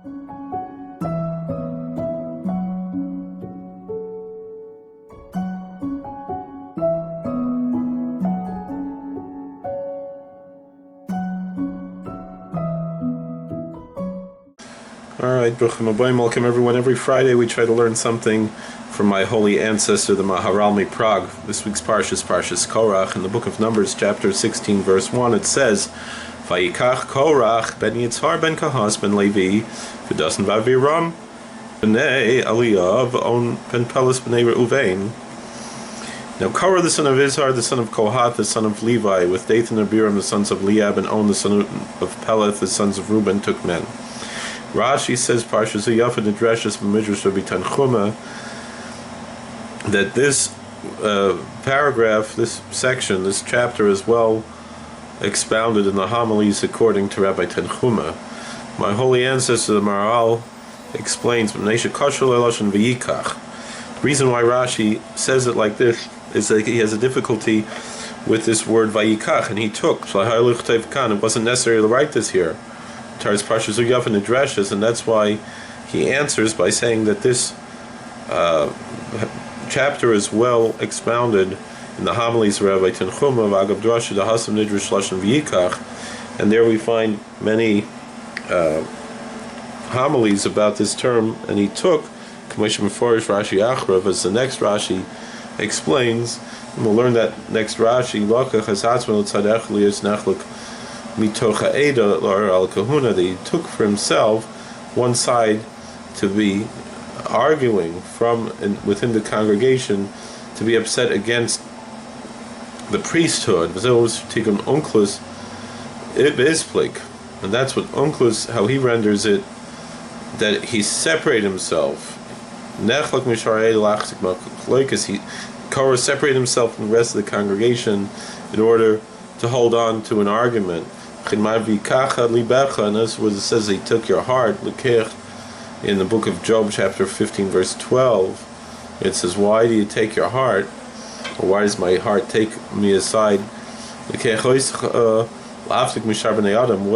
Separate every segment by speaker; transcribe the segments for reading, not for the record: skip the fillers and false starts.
Speaker 1: Alright, Bruchim Abayim, welcome everyone. Every Friday we try to learn something from my holy ancestor, the Maharal Prague. This week's Parshas, Parshas Korach. In the book of Numbers, chapter 16, verse 1, it says, Vayikach Korach ben Yitzhar ben Kahas ben Levi v'dasan v'aviram b'nei Aliyah v'on ben Pelas b'nei Reuven. Now Korah, the son of Izhar, the son of Kohath, the son of Levi, with Dathan and Abiram, the sons of Eliab, and On, the son of Peleth, the sons of Reuben, took men. Rashi says, Parshas Yafa Nidreshes B'Midrash Rabbi Tanchuma, that this paragraph, this section, this chapter is well expounded in the homilies according to Rabbi Tanchuma. My holy ancestor, the Maharal, explains, the reason why Rashi says it like this is that he has a difficulty with this word Vayikach, and he took. It wasn't necessary to write this here. Parshas Yafa Nidreshes, and that's why he answers by saying that this chapter is well expounded in the homilies of Rabbi Tanchuma, V'agav Drasha, the Hasam Nidresh Lashon V'yikach, and there we find many homilies about this term, and he took K'moshe Meforish Rashi Achrav, as the next Rashi explains, and we'll learn that next Rashi, Lokach Hasatzman L'Tzadech Li'ez Nachlik Mitocha Eda al Kahuna, that he took for himself one side to be arguing from within the congregation, to be upset against the priesthood. And that's what Unklus, how he renders it, that he separated himself. Korah separated himself from the rest of the congregation in order to hold on to an argument. And that's what it says, he took your heart. In the book of Job, chapter 15, verse 12, it says, why do you take your heart? Or why does my heart take me aside? What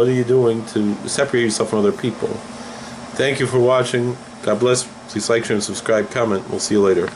Speaker 1: are you doing to separate yourself from other people? Thank you for watching. God bless. Please like, share, and subscribe. Comment. We'll see you later.